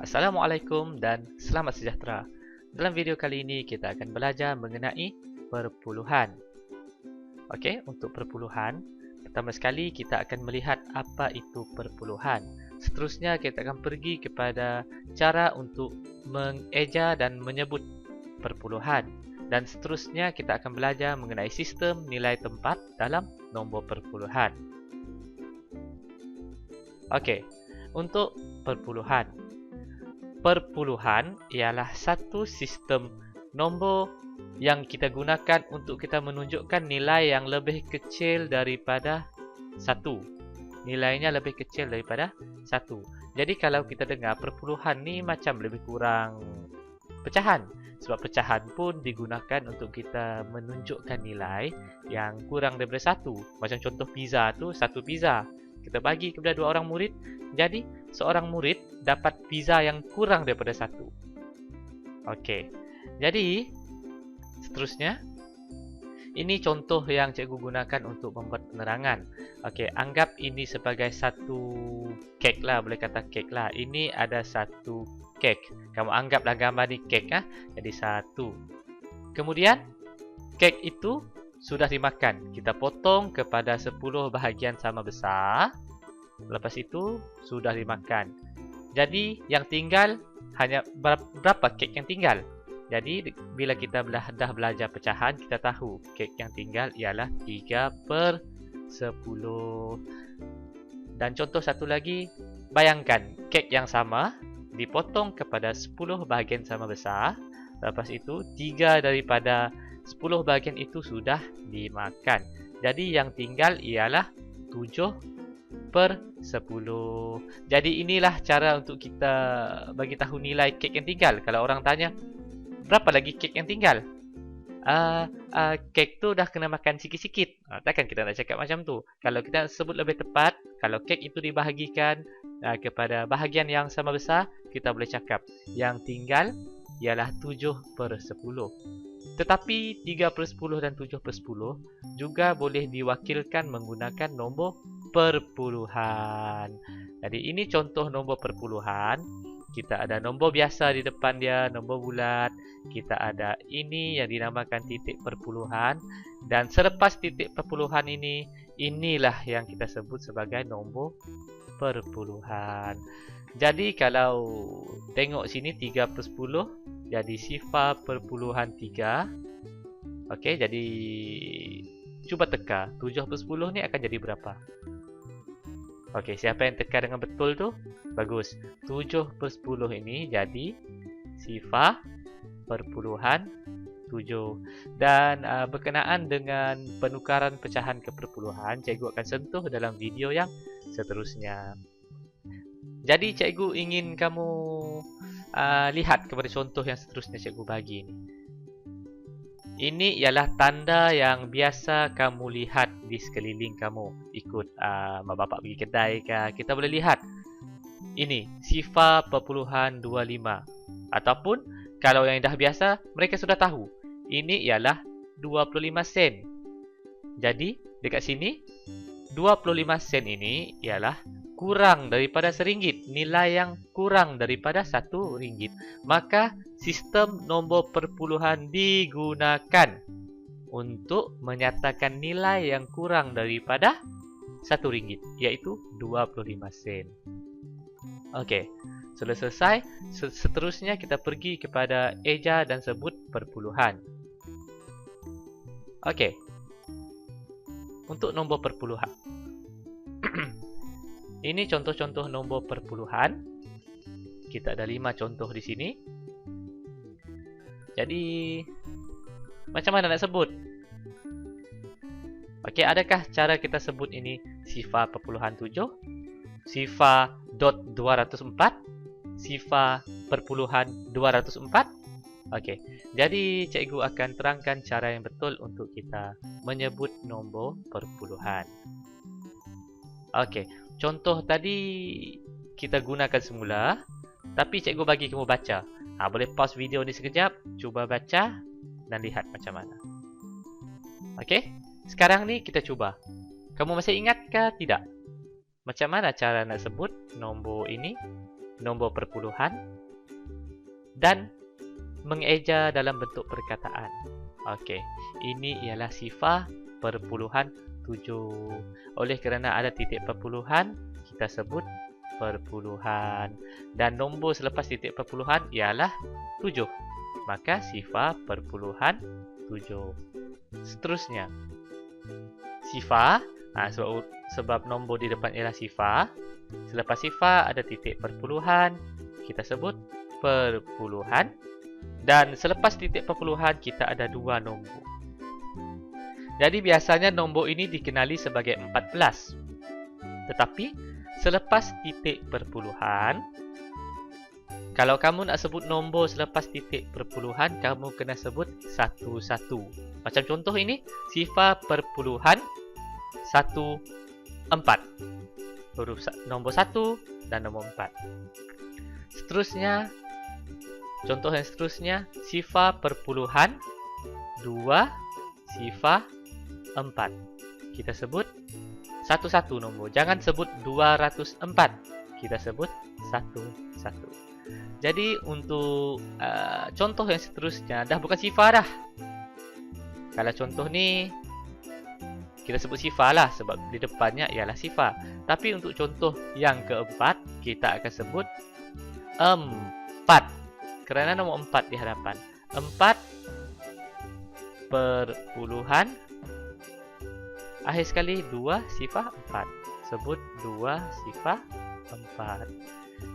Assalamualaikum dan selamat sejahtera. Dalam video kali ini kita akan belajar mengenai perpuluhan. Okey, untuk perpuluhan, pertama sekali kita akan melihat apa itu perpuluhan. Seterusnya kita akan pergi kepada cara untuk mengeja dan menyebut perpuluhan. Dan seterusnya kita akan belajar mengenai sistem nilai tempat dalam nombor perpuluhan. Okey, untuk perpuluhan. Perpuluhan ialah satu sistem nombor yang kita gunakan untuk kita menunjukkan nilai yang lebih kecil daripada 1. Nilainya lebih kecil daripada 1. Jadi kalau kita dengar perpuluhan ni macam lebih kurang pecahan. Sebab pecahan pun digunakan untuk kita menunjukkan nilai yang kurang daripada 1. Macam contoh pizza tu, 1 pizza. Kita bagi kepada 2 orang murid. Jadi, seorang murid dapat pizza yang kurang daripada 1. Okey. Jadi, seterusnya, ini contoh yang cikgu gunakan untuk membuat penerangan. Okey, anggap ini sebagai satu kek lah. Boleh kata kek lah. Ini ada satu kek. Kamu anggaplah gambar ni kek. Jadi, 1. Kemudian, kek itu sudah dimakan. Kita potong kepada 10 bahagian sama besar. Lepas itu sudah dimakan. Jadi yang tinggal hanya berapa kek yang tinggal. Jadi bila kita dah belajar pecahan, kita tahu kek yang tinggal ialah 3/10. Dan contoh satu lagi, bayangkan kek yang sama dipotong kepada 10 bahagian sama besar. Lepas itu 3 daripada 10 bahagian itu sudah dimakan. Jadi yang tinggal ialah 7/10. Jadi inilah cara untuk kita bagi tahu nilai kek yang tinggal. Kalau orang tanya, berapa lagi kek yang tinggal? Kek tu dah kena makan sikit-sikit. Takkan kita nak cakap macam tu. Kalau kita sebut lebih tepat, kalau kek itu dibahagikan kepada bahagian yang sama besar, kita boleh cakap yang tinggal ialah 7/10. Tetapi 3/10 dan 7/10 juga boleh diwakilkan menggunakan nombor perpuluhan. Jadi ini contoh nombor perpuluhan. Kita ada nombor biasa di depan dia, nombor bulat. Kita ada ini yang dinamakan titik perpuluhan. Dan selepas titik perpuluhan ini, inilah yang kita sebut sebagai nombor perpuluhan. Jadi kalau tengok sini 3/10 jadi 0.3. Okey, jadi cuba teka 7/10 ni akan jadi berapa? Okey, siapa yang teka dengan betul tu? Bagus. 7/10 ini jadi 0.7. Dan berkenaan dengan penukaran pecahan ke perpuluhan, cikgu akan sentuh dalam video yang seterusnya. Jadi cikgu ingin kamu lihat kepada contoh yang seterusnya cikgu bagi ini. Ini ialah tanda yang biasa kamu lihat di sekeliling kamu. Ikut mak bapak pergi kedai ke, kita boleh lihat. Ini 0.25. Ataupun kalau yang dah biasa, mereka sudah tahu. Ini ialah 25 sen. Jadi dekat sini 25 sen ini ialah kurang daripada RM1. Nilai yang kurang daripada RM1. Maka sistem nombor perpuluhan digunakan untuk menyatakan nilai yang kurang daripada RM1, iaitu 25 sen. Okey, sudah selesai. Seterusnya kita pergi kepada eja dan sebut perpuluhan. Okey, untuk nombor perpuluhan. Ini contoh-contoh nombor perpuluhan. Kita ada 5 contoh di sini. Jadi, macam mana nak sebut? Okey, adakah cara kita sebut ini 0.7, 0.204, 0.204? Okey, jadi cikgu akan terangkan cara yang betul untuk kita menyebut nombor perpuluhan. Okey, contoh tadi kita gunakan semula, tapi cikgu bagi kamu baca. Boleh pause video ni sekejap, cuba baca dan lihat macam mana. Okey, sekarang ni kita cuba. Kamu masih ingat ke tidak? Macam mana cara nak sebut nombor ini? Nombor perpuluhan dan mengeja dalam bentuk perkataan. Okey, ini ialah sifar perpuluhan 7. Oleh kerana ada titik perpuluhan, kita sebut perpuluhan. Dan nombor selepas titik perpuluhan ialah 7. Maka sifar perpuluhan 7. Seterusnya, sifar, sebab nombor di depan ialah sifar. Selepas sifar ada titik perpuluhan, kita sebut perpuluhan. Dan selepas titik perpuluhan kita ada 2 nombor. Jadi biasanya nombor ini dikenali sebagai 14. Tetapi selepas titik perpuluhan, kalau kamu nak sebut nombor selepas titik perpuluhan, kamu kena sebut satu-satu. Macam contoh ini, sifar perpuluhan 14. Huruf nombor 1 dan nombor 4. Seterusnya, contoh yang seterusnya, sifar perpuluhan 2, sifar 4. Kita sebut satu-satu nombor. Jangan sebut 204. Kita sebut satu-satu. Jadi untuk contoh yang seterusnya dah bukan sifar dah. Kalau contoh ni kita sebut sifar lah sebab di depannya ialah sifar. Tapi untuk contoh yang keempat kita akan sebut 4. Kerana nombor 4 di hadapan. 4 perpuluhan akhir sekali 2 sifar 4. Sebut 2 sifar 4.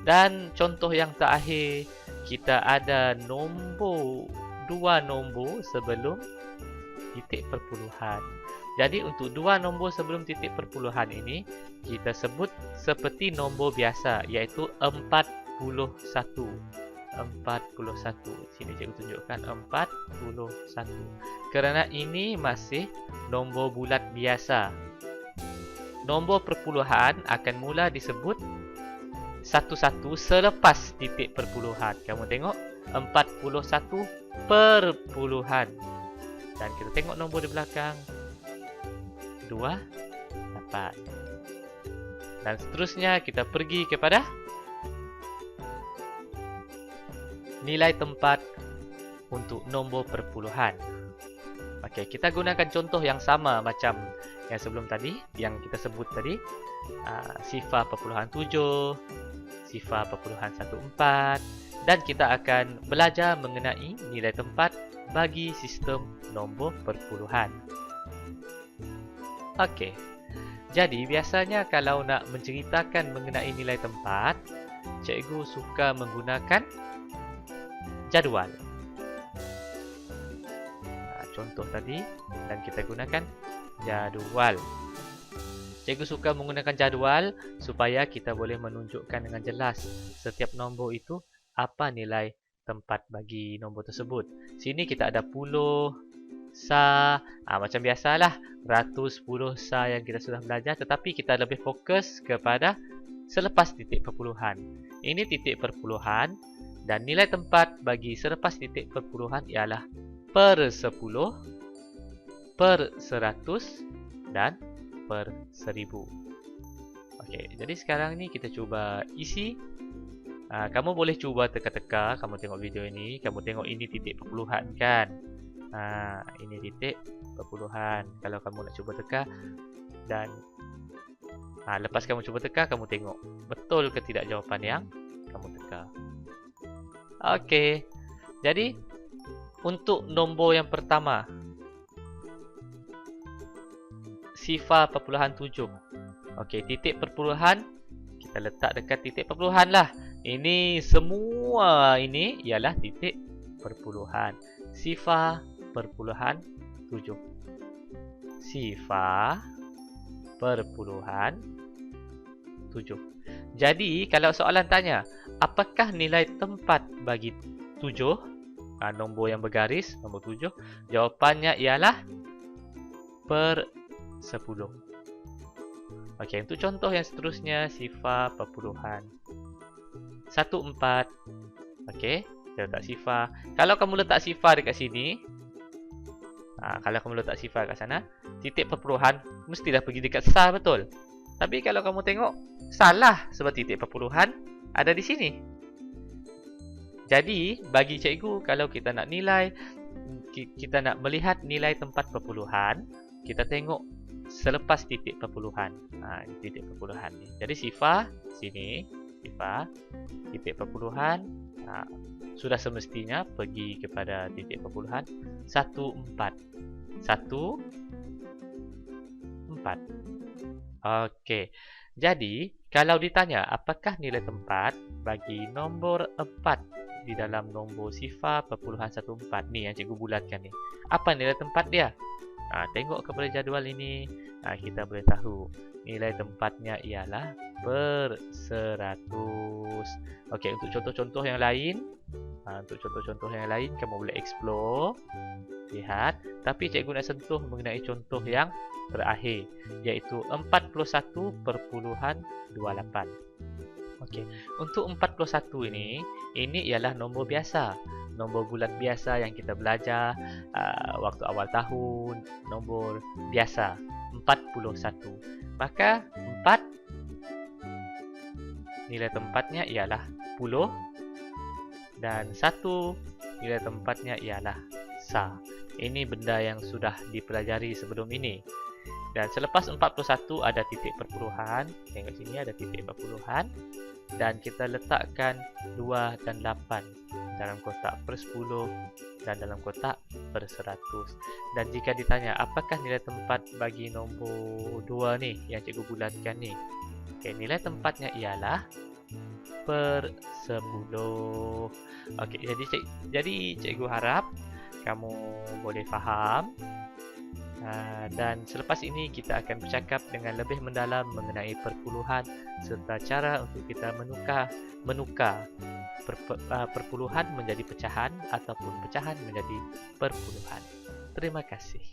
Dan contoh yang terakhir, kita ada nombor 2 nombor sebelum titik perpuluhan. Jadi untuk 2 nombor sebelum titik perpuluhan ini kita sebut seperti nombor biasa, iaitu 41. 41. Sini cikgu tunjukkan 41. Kerana ini masih nombor bulat biasa. Nombor perpuluhan akan mula disebut satu-satu selepas titik perpuluhan. Kamu tengok 41 perpuluhan. Dan kita tengok nombor di belakang 28. Dan seterusnya kita pergi kepada nilai tempat untuk nombor perpuluhan. Okey, kita gunakan contoh yang sama macam yang sebelum tadi, yang kita sebut tadi. Sifar perpuluhan 7, sifar perpuluhan 14. Dan kita akan belajar mengenai nilai tempat bagi sistem nombor perpuluhan. Okey, jadi biasanya kalau nak menceritakan mengenai nilai tempat, cikgu suka menggunakan jadual. Contoh tadi, dan kita gunakan jadual. Cikgu suka menggunakan jadual supaya kita boleh menunjukkan dengan jelas setiap nombor itu apa nilai tempat bagi nombor tersebut. Sini kita ada puluh, sa, macam biasalah, ratus, puluh, sa yang kita sudah belajar. Tetapi kita lebih fokus kepada selepas titik perpuluhan. Ini titik perpuluhan. Dan nilai tempat bagi selepas titik perpuluhan ialah per 10, per 100 dan per 1000. Okey, jadi sekarang ni kita cuba isi. Kamu boleh cuba teka-teka. Kamu tengok video ini, kamu tengok ini titik perpuluhan kan. Ini titik perpuluhan. Kalau kamu nak cuba teka dan lepas kamu cuba teka, kamu tengok betul ke tidak jawapan yang kamu teka. Okey, jadi untuk nombor yang pertama, sifar perpuluhan 7. Okey, titik perpuluhan kita letak dekat titik perpuluhan lah. Ini semua ini ialah titik perpuluhan. Sifar perpuluhan 7. Sifar perpuluhan 7. Jadi kalau soalan tanya, apakah nilai tempat bagi 7? Nombor yang bergaris, nombor 7. Jawapannya ialah per 10. Okey, untuk contoh yang seterusnya, sifar perpuluhan 14. Okey, kita letak sifar. Kalau kamu letak sifar dekat sini, kalau kamu letak sifar kat sana, titik perpuluhan mestilah pergi dekat sa, betul? Tapi kalau kamu tengok, salah sebab titik perpuluhan ada di sini. Jadi, bagi cikgu, kalau kita nak nilai, kita nak melihat nilai tempat perpuluhan, kita tengok selepas titik perpuluhan. Titik perpuluhan ni. Jadi, sifar sini, sifar, titik perpuluhan, sudah semestinya pergi kepada titik perpuluhan 14. 14. Okey. Jadi, kalau ditanya apakah nilai tempat bagi nombor 4 di dalam nombor sifar perpuluhan 14 ni yang cikgu bulatkan ni. Apa nilai tempat dia? Tengok kepada jadual ini, kita boleh tahu nilai tempatnya ialah per 100. Okey, untuk contoh-contoh yang lain, kamu boleh explore, lihat. Tapi cikgu nak sentuh mengenai contoh yang terakhir, iaitu 41.28. Okey, untuk 41 ini ialah nombor biasa, nombor bulat biasa yang kita belajar waktu awal tahun, nombor biasa 41. Maka 4 nilai tempatnya ialah 10 dan 1 nilai tempatnya ialah sa. Ini benda yang sudah dipelajari sebelum ini. Dan selepas 41 ada titik perpuluhan. Tengok sini ada titik perpuluhan. Dan kita letakkan 2 dan 8 dalam kotak per 10 dan dalam kotak per 100. Dan jika ditanya apakah nilai tempat bagi nombor 2 ni yang cikgu bulatkan ni. Okay, nilai tempatnya ialah per 10. Okey, jadi cikgu harap kamu boleh faham. Dan selepas ini kita akan bercakap dengan lebih mendalam mengenai perpuluhan serta cara untuk kita menukar perpuluhan menjadi pecahan ataupun pecahan menjadi perpuluhan. Terima kasih.